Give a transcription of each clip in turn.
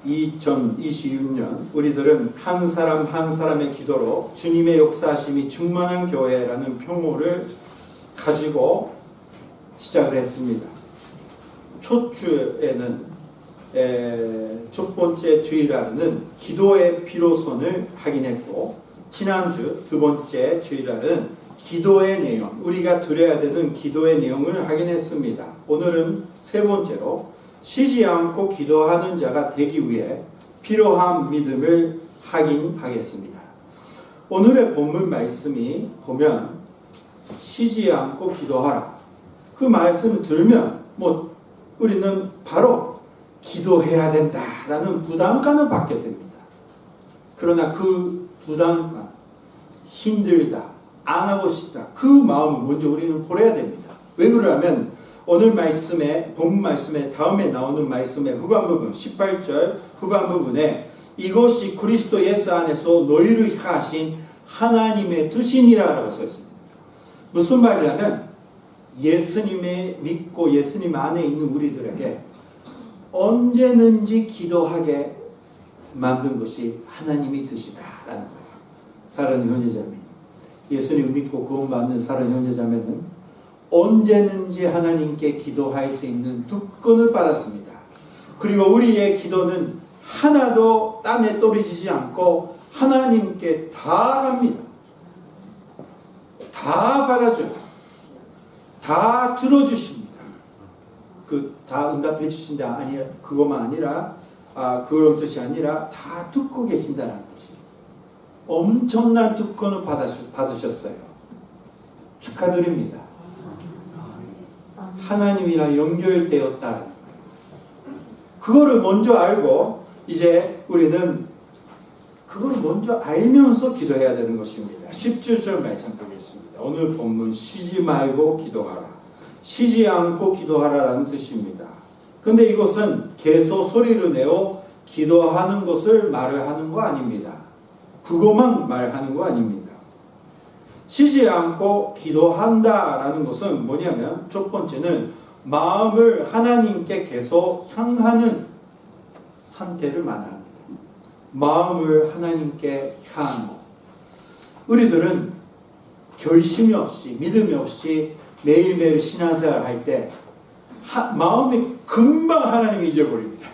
2026년 우리들은 한 사람 한 사람의 기도로 주님의 역사하심이 충만한 교회라는 표모를 가지고 시작을 했습니다. 첫 주에는 첫 번째 주일날은 기도의 필요성을 확인했고, 지난주 두 번째 주일날은 기도의 내용, 우리가 드려야 되는 기도의 내용을 확인했습니다. 오늘은 세 번째로 쉬지 않고 기도하는 자가 되기 위해 필요한 믿음을 확인하겠습니다. 오늘의 본문 말씀이 보면 쉬지 않고 기도하라. 그 말씀을 들으면 우리는 바로 기도해야 된다라는 부담감을 받게 됩니다. 그러나 그 부담감, 힘들다, 안 하고 싶다, 그 마음을 먼저 우리는 버려야 됩니다. 왜 그러냐면 오늘 말씀에, 본문 말씀에 다음에 나오는 말씀의 후반 부분, 18절 후반 부분에 이것이 그리스도 예수 안에서 너희를 향하신 하나님의 뜻이니라라고 써 있습니다. 무슨 말이냐면 예수님을 믿고 예수님 안에 있는 우리들에게 언제든지 기도하게 만든 것이 하나님의 뜻이다라는 거예요. 사랑하는 형제자매, 예수님 믿고 구원받는 사랑하는 형제자매는 언제든지 하나님께 기도할 수 있는 특권을 받았습니다. 그리고 우리의 기도는 하나도 땅에 떨어지지 않고 하나님께 다 갑니다. 다 받아줘요. 다 들어주십니다. 다 응답해 주신다 아니라 그것만 아니라 그런 뜻이 아니라 다 듣고 계신다는 거지. 엄청난 특권을 받으셨어요. 축하드립니다. 하나님이랑 연결되었다는 거예요. 그거를 먼저 알고 이제 우리는 그걸 먼저 알면서 기도해야 되는 것입니다. 17절 말씀 보겠습니다. 오늘 본문 쉬지 말고 기도하라. 쉬지 않고 기도하라라는 뜻입니다. 근데 이것은 계속 소리를 내어 기도하는 것을 말을 하는 거 아닙니다. 그것만 말하는 거 아닙니다. 쉬지 않고 기도한다라는 것은 뭐냐면 첫 번째는 마음을 하나님께 계속 향하는 상태를 말합니다. 마음을 하나님께 향하는 것. 우리들은 결심이 없이 믿음이 없이 매일매일 신앙생활을 할 때 마음이 금방 하나님 잊어버립니다.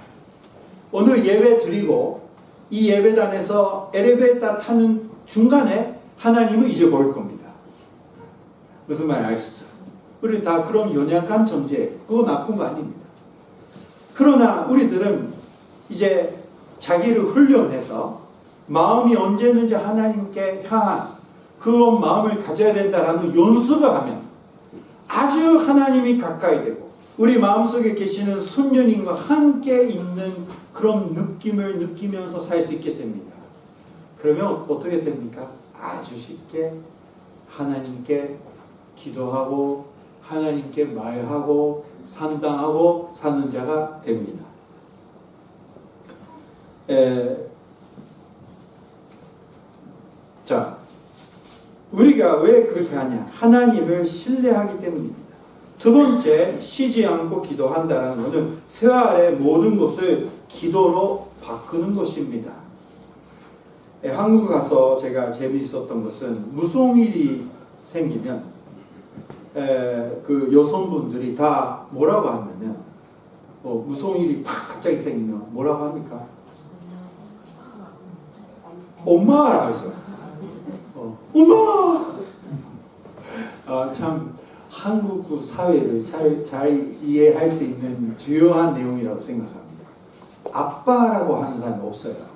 오늘 예배 드리고 이 예배단에서 엘리베이터 타는 중간에 하나님을 잊어버릴 겁니다. 무슨 말 아시죠? 우리 다 그런 연약한 존재, 그거 나쁜 거 아닙니다. 그러나 우리들은 이제 자기를 훈련해서 마음이 언제든지 하나님께 향한 그런 마음을 가져야 된다라는 연습을 하면 아주 하나님이 가까이 되고 우리 마음속에 계시는 성령님과 함께 있는 그런 느낌을 느끼면서 살 수 있게 됩니다. 그러면 어떻게 됩니까? 아주 쉽게 하나님께 기도하고 하나님께 말하고 산당하고 사는 자가 됩니다. 자, 우리가 왜 그렇게 하냐? 하나님을 신뢰하기 때문입니다. 두 번째, 쉬지 않고 기도한다는 것은 생활의 모든 것을 기도로 바꾸는 것입니다. 한국 가서 제가 재미있었던 것은 무서운 일이 생기면 그 여성분들이 다 뭐라고 하면요, 무서운 일이 팍 갑자기 생기면 뭐라고 합니까? 엄마라고 하죠. 엄마! 참 한국 사회를 잘 이해할 수 있는 주요한 내용이라고 생각합니다. 아빠라고 하는 사람이 없어요.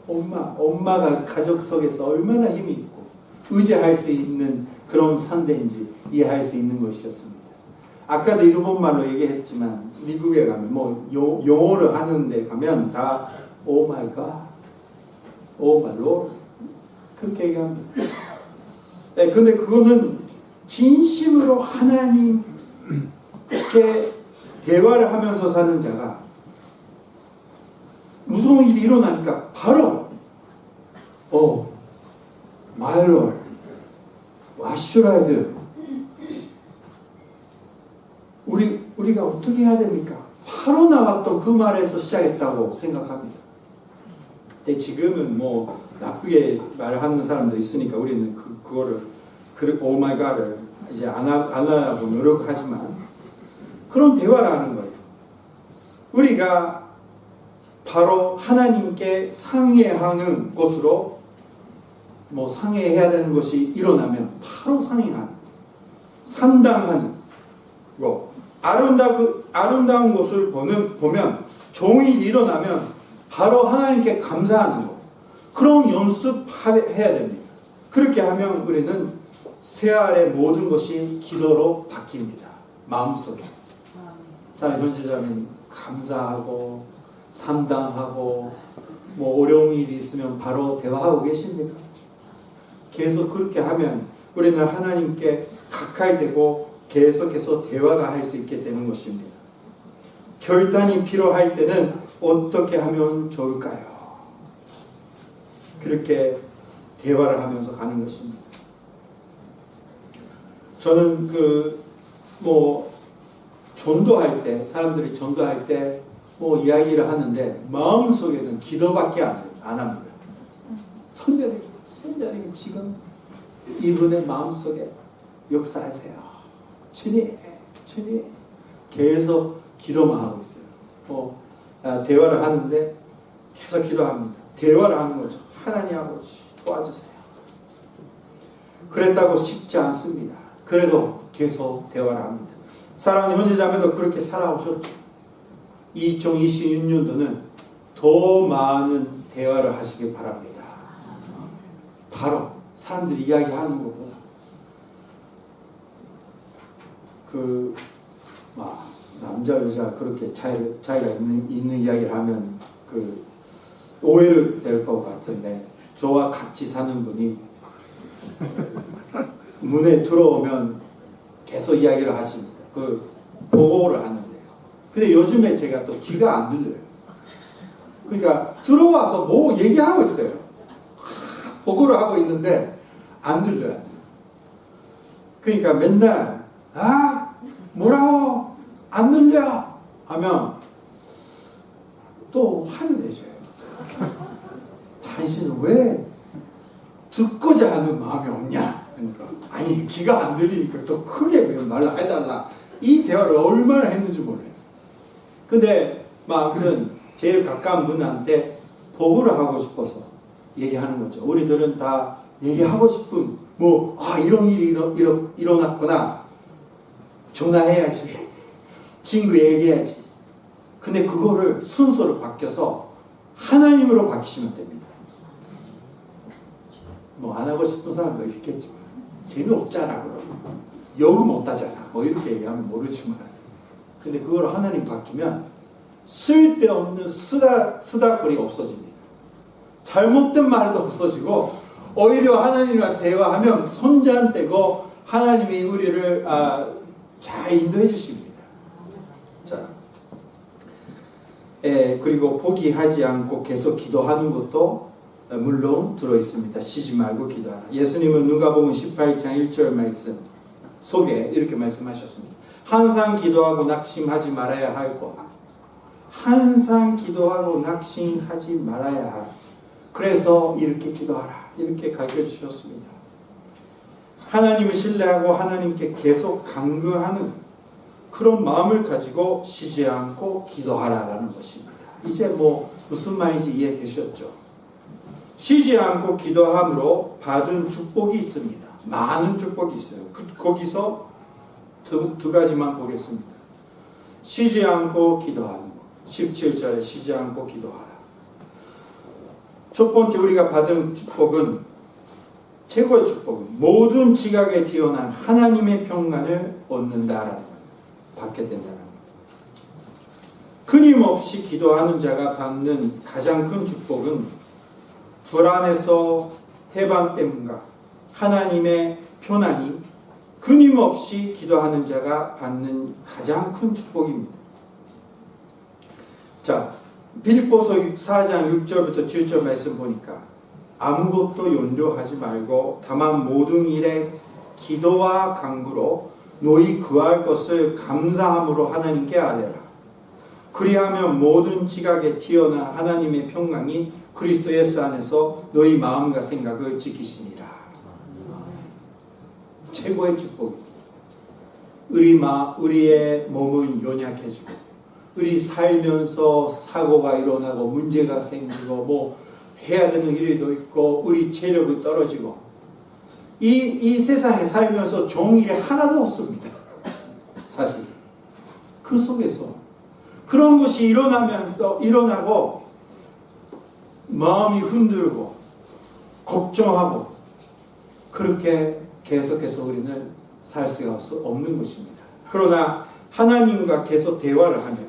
엄마가 가족 속에서 얼마나 힘이 있고 의지할 수 있는 그런 상대인지 이해할 수 있는 것이었습니다. 아까도 일본말로 얘기했지만 미국에 가면 영어를 하는데 가면 다 오 마이 갓, 오 마이 로드 그렇게 얘기합니다. 근데 그거는 진심으로 하나님께 대화를 하면서 사는 자가 무서운 일이 일어나니까 바로 my Lord, what should I do? 우리가 어떻게 해야 됩니까? 바로 나왔던 그 말에서 시작했다고 생각합니다. 근데 지금은 뭐 나쁘게 말하는 사람도 있으니까 우리는 그거를 오 마이 갓을 이제 안 하려고 노력하지만 그런 대화를 하는 거예요. 우리가 바로 하나님께 상의하는 것으로 뭐 상의해야 되는 것이 일어나면 바로 상의하는, 산당하는 거, 아름다운 것을 보면 좋은 일이 일어나면 바로 하나님께 감사하는 거, 그런 연습해야 됩니다. 그렇게 하면 우리는 새알의 모든 것이 기도로 바뀝니다. 마음속에. 사랑의 형제자매님, 감사하고 산당하고 뭐 어려운 일이 있으면 바로 대화하고 계십니까? 계속 그렇게 하면 우리는 하나님께 가까이 되고 계속해서 대화가 할 수 있게 되는 것입니다. 결단이 필요할 때는 어떻게 하면 좋을까요? 그렇게 대화를 하면서 가는 것입니다. 저는 전도할 때, 사람들이 전도할 때 뭐 이야기를 하는데 마음속에는 기도밖에 안 합니다. 선자님이 지금 이분의 마음속에 역사하세요. 주님 계속 기도만 하고 있어요. 대화를 하는데 계속 기도합니다. 대화를 하는 거죠. 하나님 아버지 도와주세요. 그랬다고 쉽지 않습니다. 그래도 계속 대화를 합니다. 사랑하는 형제자매도 그렇게 살아오셨죠. 2026년도는 더 많은 대화를 하시길 바랍니다. 바로 사람들이 이야기하는 것보다 남자 여자 그렇게 차이가 있는 이야기를 하면 오해를 될 것 같은데, 저와 같이 사는 분이 문에 들어오면 계속 이야기를 하십니다. 보고를 하는데요. 근데 요즘에 제가 또 귀가 안 들려요. 그러니까 들어와서 뭐 얘기하고 있어요. 보고를 하고 있는데 안 들려요. 그러니까 맨날 뭐라고 안 들려 하면 또 화를 내셔요. 당신은 왜 듣고자 하는 마음이 없냐? 그러니까 아니 귀가 안 들리니까 또 크게 말라 해달라. 이 대화를 얼마나 했는지 몰라요. 근데 아무튼 제일 가까운 분한테 보고를 하고 싶어서 얘기하는 거죠. 우리들은 다 얘기하고 싶은 이런 일이 일어났구나. 전화해야지. 친구 얘기해야지. 근데 그거를 순서로 바뀌어서 하나님으로 바뀌시면 됩니다. 안 하고 싶은 사람도 있겠지만 재미없잖아 그러면. 욕을 못하잖아. 이렇게 얘기하면 모르지만. 근데 그걸 하나님 바뀌면 쓸데없는 쓰다거리 없어집니다. 잘못된 말도 없어지고 오히려 하나님과 대화하면 손잔대고 하나님이 우리를 잘 인도해 주십니다. 자, 그리고 포기하지 않고 계속 기도하는 것도 물론 들어있습니다. 쉬지 말고 기도하라. 예수님은 누가복음 18장 1절 말씀 속에 이렇게 말씀하셨습니다. 항상 기도하고 낙심하지 말아야 할 것. 항상 기도하고 낙심하지 말아야 할. 그래서 이렇게 기도하라. 이렇게 가르쳐 주셨습니다. 하나님을 신뢰하고 하나님께 계속 간구하는 그런 마음을 가지고 쉬지 않고 기도하라라는 것입니다. 이제 무슨 말인지 이해되셨죠? 쉬지 않고 기도함으로 받은 축복이 있습니다. 많은 축복이 있어요. 거기서 두 가지만 보겠습니다. 쉬지 않고 기도하는 것. 17절에 쉬지 않고 기도하라. 첫 번째 우리가 받은 축복은, 최고의 축복은 모든 지각에 뛰어난 하나님의 평강을 얻는다라는 것. 받게 된다는 것. 끊임없이 기도하는 자가 받는 가장 큰 축복은 불안에서 해방됨과 하나님의 편안이 끊임없이 기도하는 자가 받는 가장 큰 축복입니다. 자, 빌립보서 4장 6절부터 7절 말씀 보니까 아무것도 염려하지 말고 다만 모든 일에 기도와 간구로 너희 구할 것을 감사함으로 하나님께 아뢰라. 그리하면 모든 지각에 튀어나 하나님의 평강이 그리스도 예수 안에서 너희 마음과 생각을 지키시니라. 최고의 축복입니다. 우리의 몸은 연약해지고 우리 살면서 사고가 일어나고 문제가 생기고 뭐 해야 되는 일도 있고 우리 체력이 떨어지고 이 세상에 살면서 좋은 일이 하나도 없습니다. 사실 그 속에서 그런 것이 일어나고 마음이 흔들고 걱정하고 그렇게 계속해서 우리는 살 수가 없는 것입니다. 그러나 하나님과 계속 대화를 하면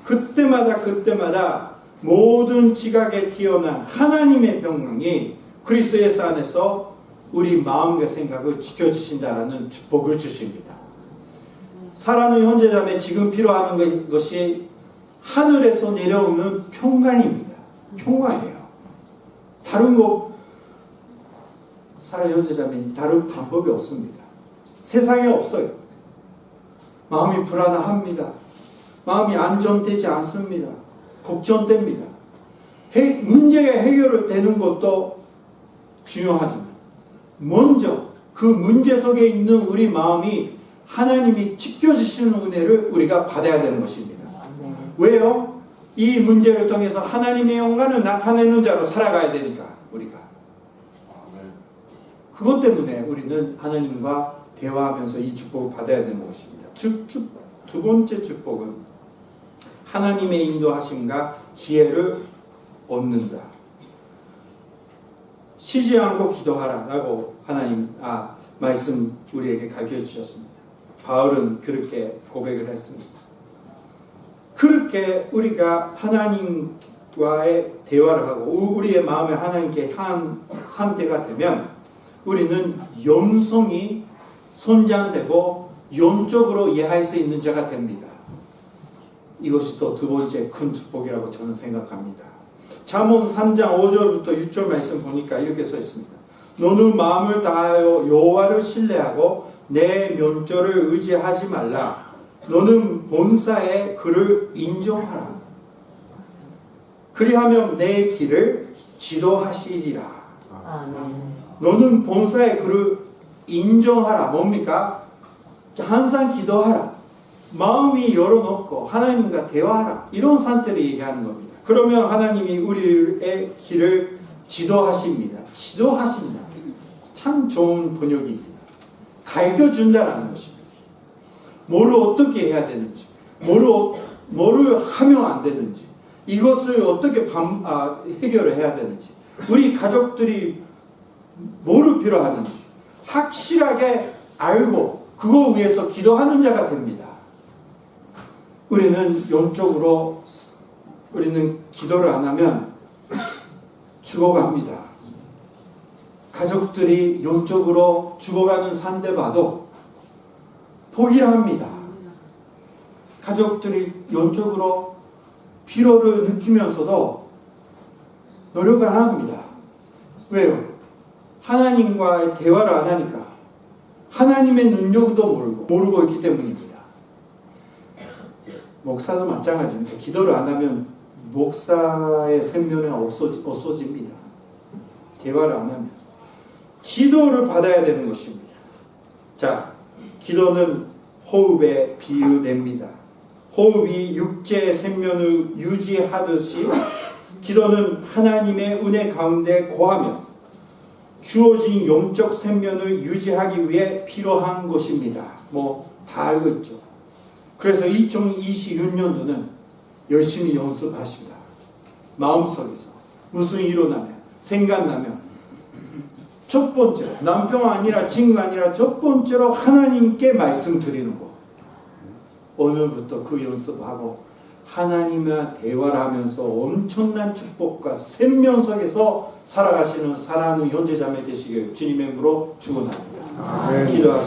그때마다 모든 지각에 튀어난 하나님의 평강이 그리스도 예수 안에서 우리 마음과 생각을 지켜주신다라는 축복을 주십니다. 사랑하는 형제자매, 지금 필요한 것이 하늘에서 내려오는 평강입니다. 평강이에요. 다른 거 사랑하는 형제자매, 다른 방법이 없습니다. 세상에 없어요. 마음이 불안합니다. 마음이 안정되지 않습니다. 걱정됩니다. 문제가 해결되는 것도 중요하지만 먼저 그 문제 속에 있는 우리 마음이 하나님이 지켜주시는 은혜를 우리가 받아야 되는 것입니다. 왜요? 이 문제를 통해서 하나님의 영광을 나타내는 자로 살아가야 되니까 우리가. 그것 때문에 우리는 하나님과 대화하면서 이 축복을 받아야 되는 것입니다. 두 번째 축복은 하나님의 인도하심과 지혜를 얻는다. 쉬지 않고 기도하라라고 하나님 말씀 우리에게 가르쳐 주셨습니다. 바울은 그렇게 고백을 했습니다. 그렇게 우리가 하나님과의 대화를 하고 우리의 마음에 하나님께 향한 상태가 되면 우리는 영성이 선장되고 영적으로 이해할 수 있는 자가 됩니다. 이것이 또 두 번째 큰 축복이라고 저는 생각합니다. 잠언 3장 5절부터 6절 말씀 보니까 이렇게 써 있습니다. 너는 마음을 다하여 여호와를 신뢰하고 내 명절을 의지하지 말라. 너는 본사의 그를 인정하라. 그리하면 내 길을 지도하시리라. 너는 본사의 그를 인정하라. 뭡니까? 항상 기도하라. 마음이 열어놓고 하나님과 대화하라. 이런 상태를 얘기하는 겁니다. 그러면 하나님이 우리의 길을 지도하십니다. 지도하십니다. 참 좋은 번역입니다. 가르쳐준다라는 것입니다. 뭐를 어떻게 해야 되는지, 뭐를 하면 안 되는지, 이것을 어떻게 해결을 해야 되는지, 우리 가족들이 뭐를 필요하는지 확실하게 알고 그거 위해서 기도하는 자가 됩니다. 우리는 영적으로 우리는 기도를 안 하면 죽어갑니다. 가족들이 영적으로 죽어가는 상대 봐도 포기를 합니다. 가족들이 영적으로 피로를 느끼면서도 노력을 안 합니다. 왜요? 하나님과의 대화를 안 하니까 하나님의 능력도 모르고 있기 때문입니다. 목사도 마찬가지입니다. 기도를 안 하면 목사의 생명이 없어집니다. 대화를 안 하면. 지도를 받아야 되는 것입니다. 자, 기도는 호흡에 비유됩니다. 호흡이 육체의 생명을 유지하듯이 기도는 하나님의 은혜 가운데 거하며 주어진 영적 생명을 유지하기 위해 필요한 것입니다. 다 알고 있죠. 그래서 2026년도는 열심히 연습하십니다. 마음속에서 무슨 일어나면 생각나면 첫 번째로 남편 아니라 친구 아니라 첫 번째로 하나님께 말씀드리는 거. 오늘부터 그 연습하고 하나님과 대화를 하면서 엄청난 축복과 생명 속에서 살아가시는 사랑하는 형제자매 되시길 주님의 이름으로 축원합니다. 기도하시겠습니다.